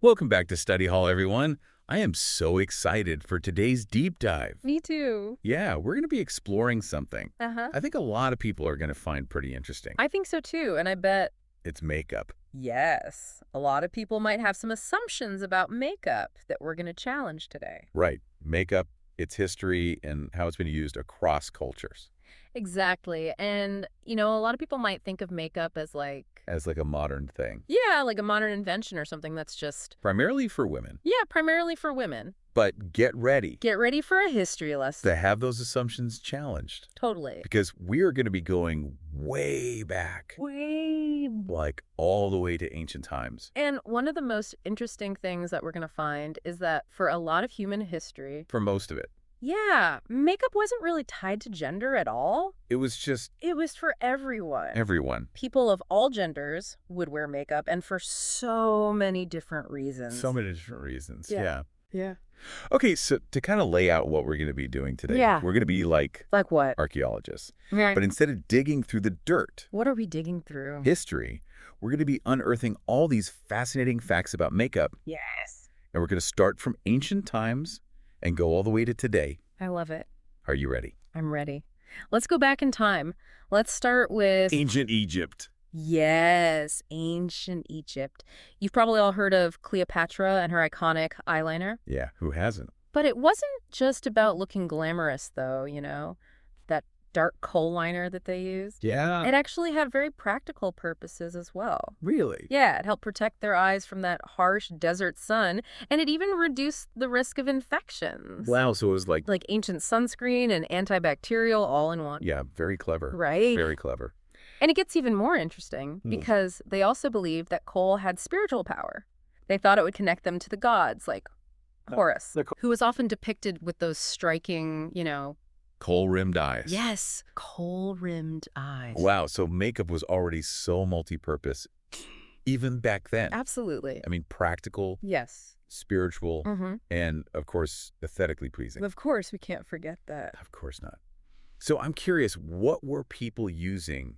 Welcome back to Study Hall, everyone. I am so excited for today's deep dive. Me too. Yeah, we're going to be exploring something Uh-huh. I think a lot of people are going to find pretty interesting. I think so too, and I bet, It's makeup. yes, a lot of people might have some assumptions about makeup that we're going to challenge today. Right. Makeup, its history, and how it's been used across cultures Exactly. And, a lot of people might think of makeup as as like a modern thing, yeah, like a modern invention or something that's just, primarily for women. yeah, primarily for women. But get ready Get ready for a history lesson. to have those assumptions challenged Totally. because we are going to be going way back, Way. like all the way to ancient times. And one of the most interesting things that we're going to find is that for a lot of human history, For most of it, yeah, makeup wasn't really tied to gender at all. it was just It was for everyone. everyone. People of all genders would wear makeup, and for so many different reasons. So many different reasons. Yeah. Yeah. Yeah. Okay, so to kind of lay out what we're going to be doing today, Yeah. we're going to be like Like what? archaeologists. Right. But instead of digging through the dirt, What are we digging through? history, we're going to be unearthing all these fascinating facts about makeup. Yes. And we're going to start from ancient times and go all the way to today. I love it. Are you ready? I'm ready. Let's go back in time. Let's start with, Ancient Egypt. yes, ancient Egypt. You've probably all heard of Cleopatra and her iconic eyeliner. Yeah, who hasn't? But it wasn't just about looking glamorous, though, that dark kohl liner that they used. Yeah. It actually had very practical purposes as well. Really? Yeah, it helped protect their eyes from that harsh desert sun, and it even reduced the risk of infections. Wow, so it was like Ancient sunscreen and antibacterial all in one. yeah, very clever. Right? Very clever. And it gets even more interesting because they also believed that kohl had spiritual power. They thought it would connect them to the gods, like Horus, who was often depicted with those striking, Kohl-rimmed eyes. yes, kohl-rimmed eyes. Wow, so makeup was already so multi-purpose even back then. Absolutely. I mean, practical, Yes. spiritual, Mm-hmm. and, of course, aesthetically pleasing. Of course, we can't forget that. Of course not. So I'm curious, what were people using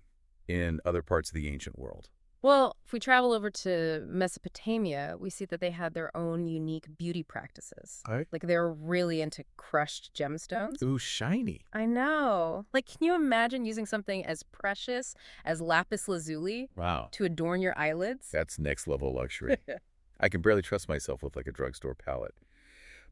in other parts of the ancient world? Well, if we travel over to Mesopotamia, we see that they had their own unique beauty practices. Right. Like they were really into crushed gemstones. Ooh, shiny. I know. Can you imagine using something as precious as lapis lazuli Wow. to adorn your eyelids? That's next level luxury. I can barely trust myself with like a drugstore palette.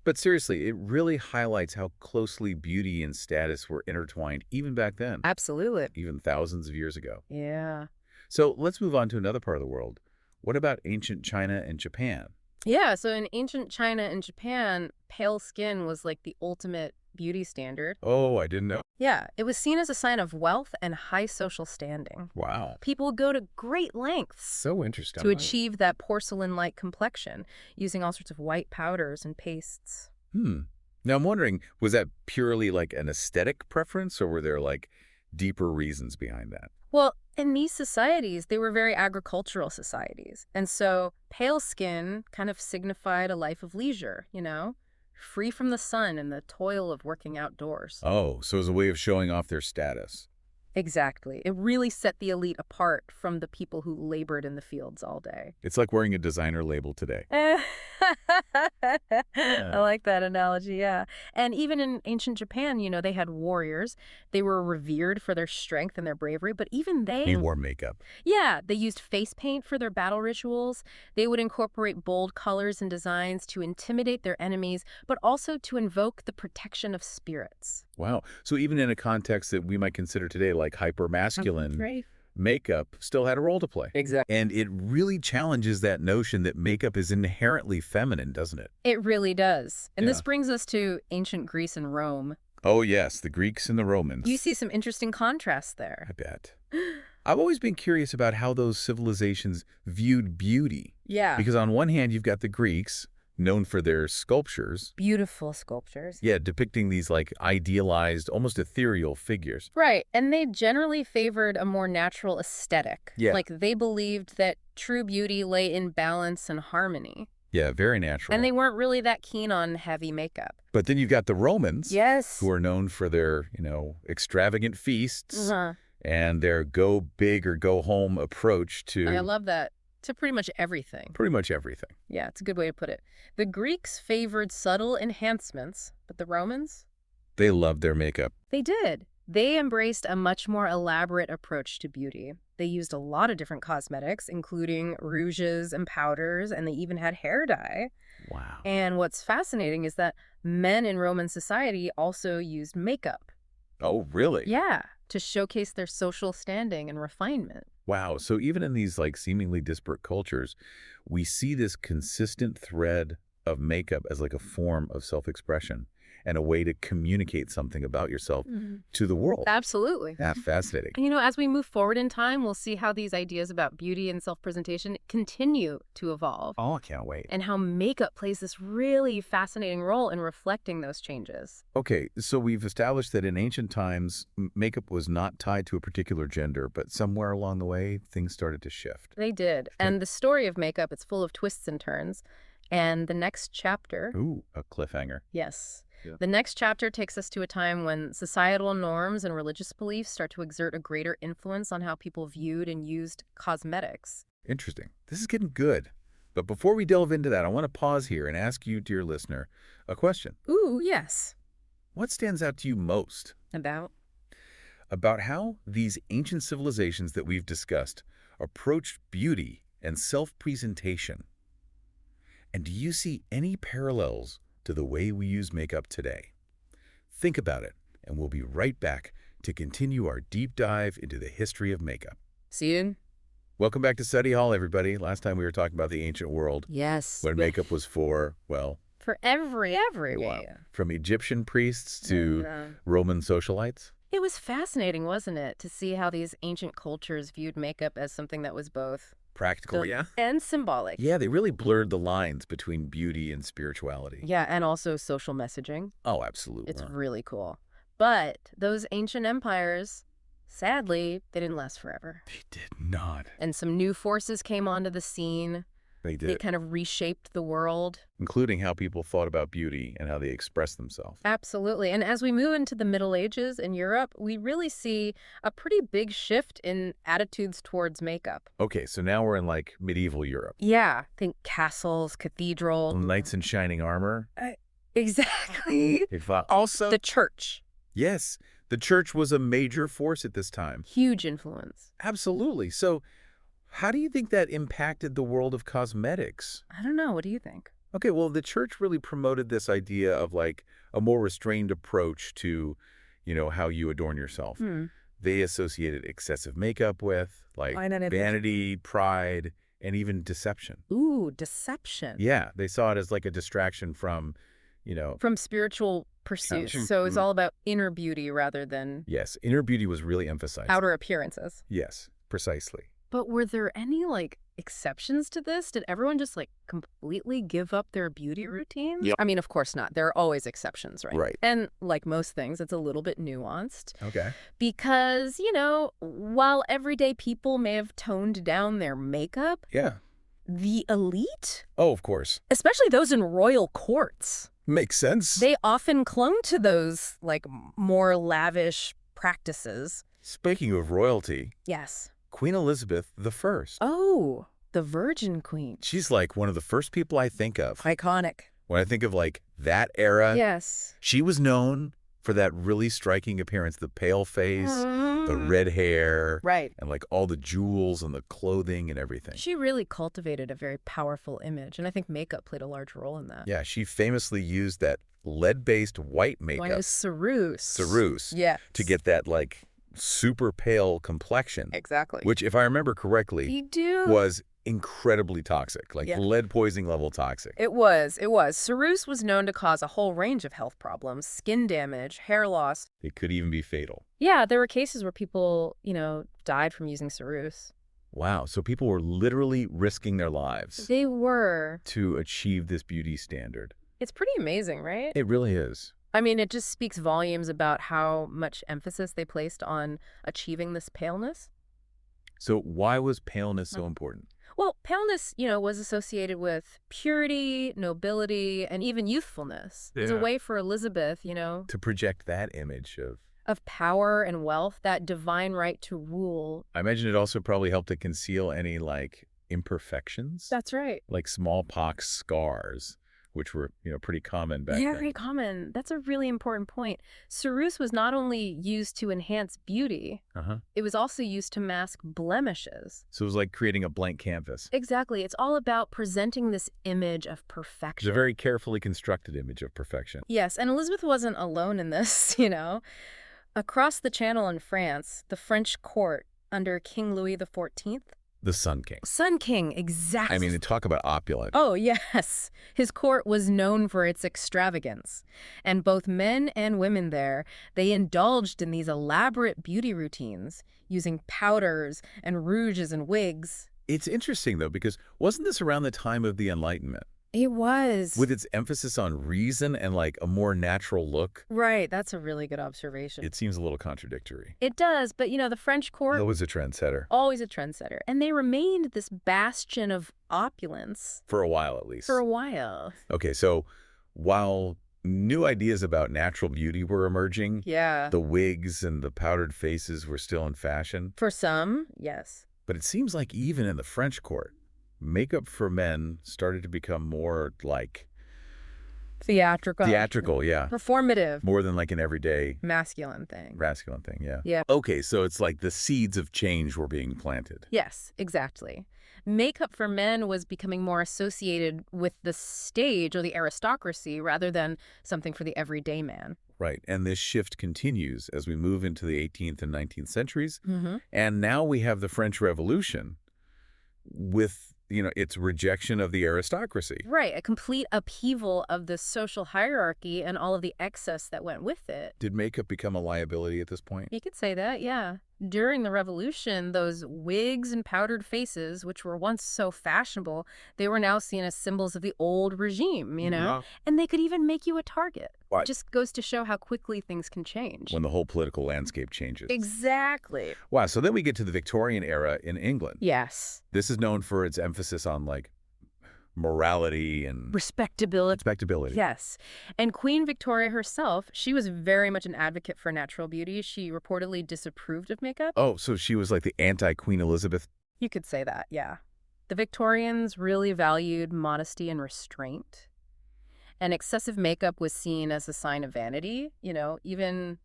But seriously, it really highlights how closely beauty and status were intertwined even back then, Absolutely. even thousands of years ago. Yeah. So let's move on to another part of the world. What about ancient China and Japan? Yeah, so in ancient China and Japan, pale skin was like the ultimate beauty standard. Oh, I didn't know. Yeah, it was seen as a sign of wealth and high social standing. Wow. People would go to great lengths So interesting. to achieve that porcelain-like complexion, using all sorts of white powders and pastes. Now I'm wondering, was that purely like an aesthetic preference or were there like deeper reasons behind that? Well, in these societies, they were very agricultural societies. And so pale skin kind of signified a life of leisure, free from the sun and the toil of working outdoors. Oh, so it was a way of showing off their status. Exactly. It really set the elite apart from the people who labored in the fields all day. It's like wearing a designer label today. I like that analogy, yeah. And even in ancient Japan, they had warriors. They were revered for their strength and their bravery, but even they... He wore makeup. Yeah, they used face paint for their battle rituals. They would incorporate bold colors and designs to intimidate their enemies, but also to invoke the protection of spirits. Wow. So even in a context that we might consider today like hyper-masculine, Right. makeup still had a role to play. Exactly. And it really challenges that notion that makeup is inherently feminine, doesn't it? It really does. And this Yeah. brings us to ancient Greece and Rome. Oh, yes, the Greeks and the Romans. You see some interesting contrasts there. I bet. I've always been curious about how those civilizations viewed beauty. Yeah. Because on one hand, you've got the Greeks, known for their sculptures. Beautiful sculptures. Yeah, depicting these like idealized, almost ethereal figures. Right. And they generally favored a more natural aesthetic. Yeah. They believed that true beauty lay in balance and harmony. Yeah, very natural. And they weren't really that keen on heavy makeup. But then you've got the Romans, Yes. who are known for their, extravagant feasts Uh-huh. and their go big or go home approach to I love that. to pretty much everything. Pretty much everything. Yeah, it's a good way to put it. The Greeks favored subtle enhancements, but the Romans? They loved their makeup. They did. They embraced a much more elaborate approach to beauty. They used a lot of different cosmetics, including rouges and powders, and they even had hair dye. Wow. And what's fascinating is that men in Roman society also used makeup. Oh, really? Yeah, to showcase their social standing and refinement. Wow. So even in these like seemingly disparate cultures, we see this consistent thread of makeup as like a form of self-expression and a way to communicate something about yourself to the world. Absolutely. Yeah, fascinating. And, as we move forward in time, we'll see how these ideas about beauty and self-presentation continue to evolve. Oh, I can't wait. And how makeup plays this really fascinating role in reflecting those changes. Okay, so we've established that in ancient times, makeup was not tied to a particular gender, but somewhere along the way, things started to shift. They did. And the story of makeup, it's full of twists and turns. And the next chapter... Ooh, a cliffhanger. Yes. Yeah. The next chapter takes us to a time when societal norms and religious beliefs start to exert a greater influence on how people viewed and used cosmetics. Interesting. This is getting good. But before we delve into that, I want to pause here and ask you, dear listener, a question. Ooh, yes. What stands out to you most About? about how these ancient civilizations that we've discussed approached beauty and self-presentation? And do you see any parallels to the way we use makeup today? Think about it, and we'll be right back to continue our deep dive into the history of makeup. See you? Welcome back to Study Hall, everybody. Last time we were talking about the ancient world, Yes. when makeup was for, well, For everyone. wow, from Egyptian priests to Roman socialites. It was fascinating, wasn't it, to see how these ancient cultures viewed makeup as something that was both Practical, yeah. and symbolic. Yeah, they really blurred the lines between beauty and spirituality. Yeah, and also social messaging. Oh, absolutely. It's really cool. But those ancient empires, sadly, they didn't last forever. They did not. And some new forces came onto the scene. They They did. kind of reshaped the world. Including how people thought about beauty and how they expressed themselves. Absolutely. And as we move into the Middle Ages in Europe, we really see a pretty big shift in attitudes towards makeup. Okay, so now we're in like medieval Europe. Yeah, think castles, cathedrals. Knights in shining armor. Exactly. They fought. Also, The church, yes, the church was a major force at this time. huge influence. Absolutely. So how do you think that impacted the world of cosmetics? I don't know. What do you think? Okay, well, the church really promoted this idea of like a more restrained approach to, how you adorn yourself. They associated excessive makeup with like vanity, pride, and even deception. Ooh, deception. Yeah, they saw it as like a distraction from, From spiritual pursuits. Action. So it's all about inner beauty rather than yes, inner beauty was really emphasized. outer appearances. Yes, precisely. But were there any, exceptions to this? Did everyone just, completely give up their beauty routines? Yep. I mean, of course not. There are always exceptions, right? Right. And like most things, it's a little bit nuanced Okay. because, while everyday people may have toned down their makeup, Yeah. the elite, Oh, of course. especially those in royal courts, Makes sense. they often clung to those, more lavish practices. Speaking of royalty, Yes. Queen Elizabeth I. Oh, the Virgin Queen. She's like one of the first people I think of. Iconic. When I think of like that era, Yes. she was known for that really striking appearance, the pale face, the red hair, Right. and like all the jewels and the clothing and everything. She really cultivated a very powerful image, and I think makeup played a large role in that. Yeah, she famously used that lead-based white Mine makeup, is Cyrus. Cyrus, Yes. to get that like super pale complexion, Exactly. which if I remember correctly, You do. was incredibly toxic, like Yeah. lead poisoning level toxic. It was. Cyrus was known to cause a whole range of health problems, skin damage, hair loss. It could even be fatal. Yeah, there were cases where people, died from using Cyrus. Wow, so people were literally risking their lives They were. to achieve this beauty standard. It's pretty amazing, right? It really is. I mean, it just speaks volumes about how much emphasis they placed on achieving this paleness. So why was paleness so important? Well, paleness, was associated with purity, nobility, and even youthfulness. It was a Yeah. way for Elizabeth, To project that image of power and wealth, that divine right to rule. I imagine it also probably helped to conceal any like imperfections, That's right. like smallpox scars, which were, pretty common back Yeah, then. very common. That's a really important point. Ceruse was not only used to enhance beauty, Uh-huh. it was also used to mask blemishes. So it was like creating a blank canvas. Exactly. It's all about presenting this image of It's perfection. a very carefully constructed image of perfection. Yes, and Elizabeth wasn't alone in this, you know. Across the channel in France, the French court under King Louis XIV, The Sun King. Sun King, exactly. I mean, talk about opulent. Oh, yes. His court was known for its extravagance. And both men and women there, they indulged in these elaborate beauty routines, using powders and rouges and wigs. It's interesting, though, because wasn't this around the time of the Enlightenment? It was. With its emphasis on reason and like a more natural look, Right, that's a really good observation. it seems a little contradictory. It does, but the French court, It was a trendsetter. always a trendsetter. And they remained this bastion of opulence For a while, at least. for a while. Okay, so while new ideas about natural beauty were emerging, Yeah. the wigs and the powdered faces were still in fashion. For some, yes. But it seems like even in the French court, makeup for men started to become more like theatrical, yeah. Performative. More than like an everyday Masculine thing. masculine thing, yeah. Yeah. Okay, so it's like the seeds of change were being planted. Yes, exactly. Makeup for men was becoming more associated with the stage or the aristocracy rather than something for the everyday man. Right, and this shift continues as we move into the 18th and 19th centuries. Mm-hmm. And now we have the French Revolution with, its rejection of the aristocracy. Right, a complete upheaval of the social hierarchy and all of the excess that went with it. Did makeup become a liability at this point? You could say that, yeah. During the revolution, those wigs and powdered faces, which were once so fashionable, they were now seen as symbols of the old regime, Yeah. And they could even make you a target. What? It just goes to show how quickly things can change. When the whole political landscape changes. Exactly. Wow, so then we get to the Victorian era in England. Yes. This is known for its emphasis on, like, morality and Respectability. respectability. Yes. And Queen Victoria herself, she was very much an advocate for natural beauty. She reportedly disapproved of makeup. Oh, so she was like the anti-Queen Elizabeth. You could say that, yeah. The Victorians really valued modesty and restraint. And excessive makeup was seen as a sign of vanity, even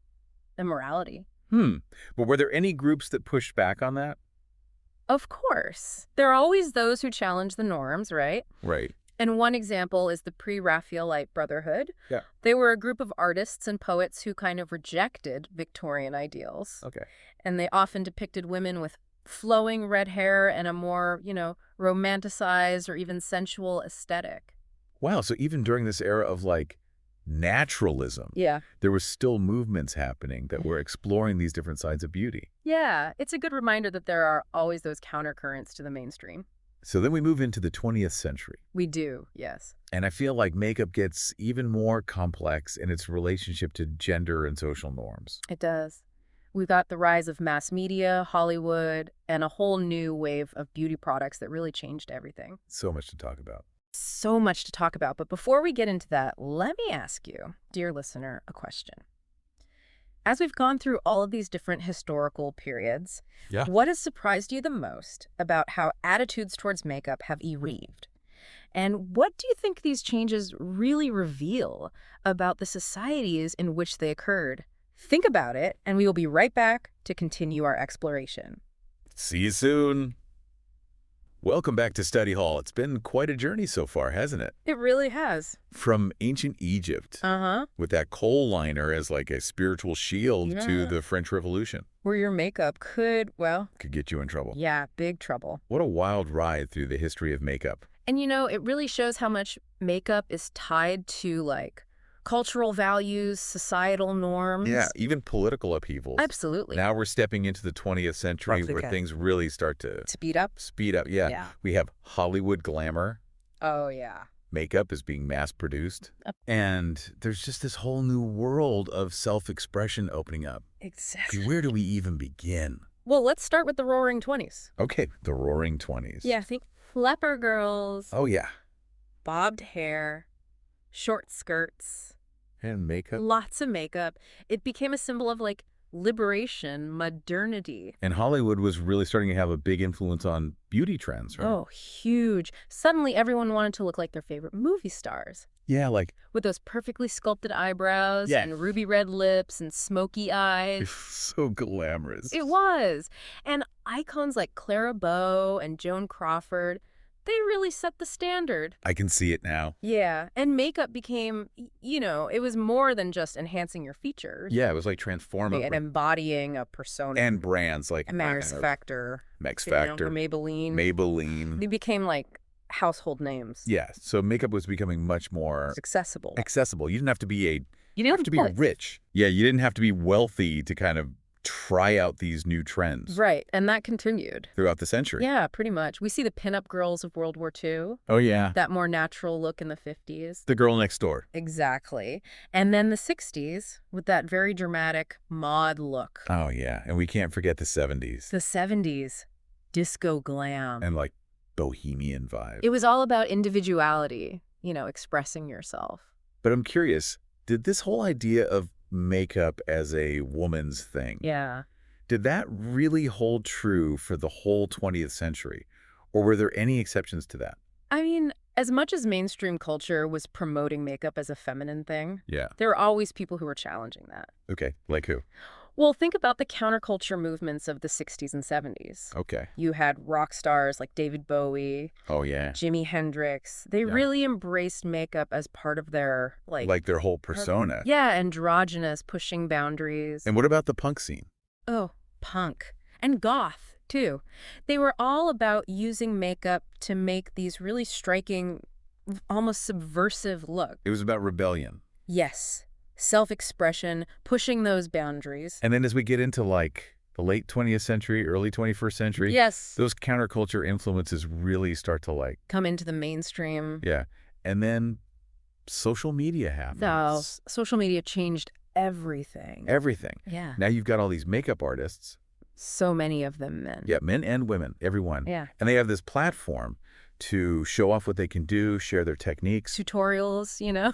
immorality. But were there any groups that pushed back on that? Of course. There are always those who challenge the norms, right? Right. And one example is the Pre-Raphaelite Brotherhood. Yeah. They were a group of artists and poets who kind of rejected Victorian ideals. Okay. And they often depicted women with flowing red hair and a more, romanticized or even sensual aesthetic. Wow, so even during this era of, like, naturalism, Yeah. there were still movements happening that were exploring these different sides of beauty. Yeah, it's a good reminder that there are always those countercurrents to the mainstream. So then we move into the 20th century. We do, yes. And I feel like makeup gets even more complex in its relationship to gender and social norms. It does. We've got the rise of mass media, Hollywood, and a whole new wave of beauty products that really changed everything. So much to talk about. So much to talk about, but before we get into that, let me ask you, dear listener, a question. As we've gone through all of these different historical periods, Yeah. what has surprised you the most about how attitudes towards makeup have evolved? And what do you think these changes really reveal about the societies in which they occurred? Think about it, and we will be right back to continue our exploration. See you soon. Welcome back to Study Hall. It's been quite a journey so far, hasn't it? It really has. From ancient Egypt, Uh-huh. with that coal liner as like a spiritual shield to Yeah. the French Revolution. Where your makeup could, well, Could get you in trouble. yeah, big trouble. What a wild ride through the history of makeup. And it really shows how much makeup is tied to, like, cultural values, societal norms. Yeah, even political upheavals. Absolutely. Now we're stepping into the 20th century where Replica. things really start to Speed up. speed up. Yeah. Yeah. We have Hollywood glamour. Oh, yeah. Makeup is being mass-produced. Up. And there's just this whole new world of self-expression opening up. Exactly. Where do we even begin? Well, let's start with the Roaring 20s. Okay, the Roaring 20s. Yeah, think leper girls, Oh, yeah. bobbed hair, short skirts, And makeup. lots of makeup. It became a symbol of, like, liberation, modernity. And Hollywood was really starting to have a big influence on beauty trends, right? Oh, huge. Suddenly everyone wanted to look like their favorite movie stars. Yeah, like, With those perfectly sculpted eyebrows Yeah. and ruby red lips and smoky eyes. so glamorous. It was. And icons like Clara Bow and Joan Crawford, they really set the standard. I can see it now. Yeah, and makeup became, it was more than just enhancing your features. Yeah, it was like transformative. And embodying a persona. And brands like Max Factor, Max or Factor, Maybelline. Maybelline. They became like household names. Yeah, so makeup was becoming much more It's accessible. accessible. You didn't have to be You didn't have to be rich. Yeah, you didn't have to be wealthy to kind of try out these new trends Right, and that continued. throughout the century. Yeah, pretty much. We see the pinup girls of World War II, Oh, yeah. that more natural look in the 50s. The girl next door. Exactly. And then the 60s with that very dramatic mod look. Oh, yeah. And we can't forget the 70s The 70s, disco glam. and like bohemian vibe. It was all about individuality, expressing yourself. But I'm curious, did this whole idea of makeup as a woman's thing, Yeah. did that really hold true for the whole 20th century? Or were there any exceptions to that? I mean, as much as mainstream culture was promoting makeup as a feminine thing, Yeah. there were always people who were challenging that. Okay. Like who? Well, think about the counterculture movements of the 60s and 70s. Okay. You had rock stars like David Bowie, Oh, yeah. Jimi Hendrix. They Yeah. really embraced makeup as part of their, Like their whole persona. yeah, androgynous, pushing boundaries. And what about the punk scene? Oh, punk. And goth, too. They were all about using makeup to make these really striking, almost subversive looks. It was about rebellion. Yes. Self-expression, pushing those boundaries. And then as we get into like the late 20th century, early 21st century, Yes. those counterculture influences really start to like, Come into the mainstream. yeah. And then social media happens. So, social media changed everything. Everything. Yeah. Now you've got all these makeup artists. So many of them men. Yeah, men and women, everyone. Yeah. And they have this platform to show off what they can do, share their techniques. Tutorials, Yeah.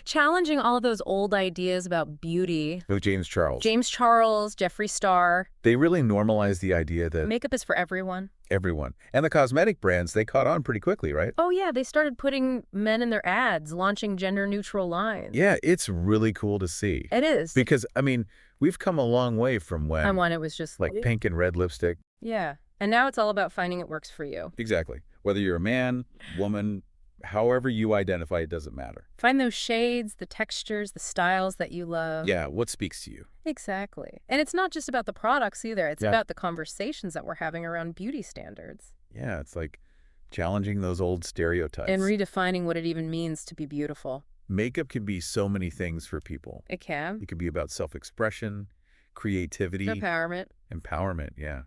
Challenging all of those old ideas about beauty. With James Charles. James Charles, Jeffree Star. They really normalized the idea that Makeup is for everyone. everyone. And the cosmetic brands, they caught on pretty quickly, right? Oh, yeah. They started putting men in their ads, launching gender-neutral lines. Yeah, it's really cool to see. It is. Because, I mean, we've come a long way from when, And when it was just like, pink and red lipstick. Yeah. And now it's all about finding what works for you. Exactly. Whether you're a man, woman, however you identify, it doesn't matter. Find those shades, the textures, the styles that you love. Yeah, what speaks to you? Exactly. And it's not just about the products either. It's Yeah. about the conversations that we're having around beauty standards. Yeah, it's like challenging those old stereotypes. And redefining what it even means to be beautiful. Makeup can be so many things for people. It can. It could be about self-expression, creativity, empowerment, yeah.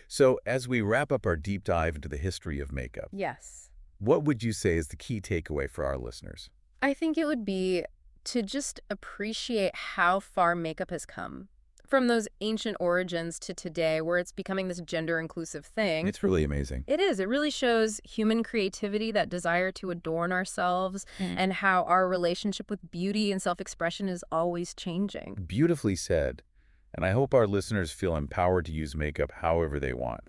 So as we wrap up our deep dive into the history of makeup, Yes. what would you say is the key takeaway for our listeners? I think it would be to just appreciate how far makeup has come. From those ancient origins to today, where it's becoming this gender-inclusive thing. It's really amazing. It is. It really shows human creativity, that desire to adorn ourselves, and how our relationship with beauty and self-expression is always changing. Beautifully said. And I hope our listeners feel empowered to use makeup however they want.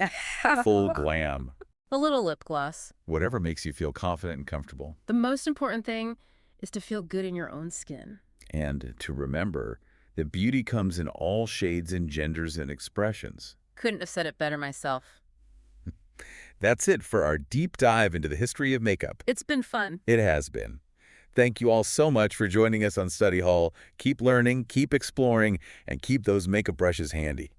Full glam. A little lip gloss. Whatever makes you feel confident and comfortable. The most important thing is to feel good in your own skin. And to remember that beauty comes in all shades and genders and expressions. Couldn't have said it better myself. That's it for our deep dive into the history of makeup. It's been fun. It has been. Thank you all so much for joining us on Study Hall. Keep learning, keep exploring, and keep those makeup brushes handy.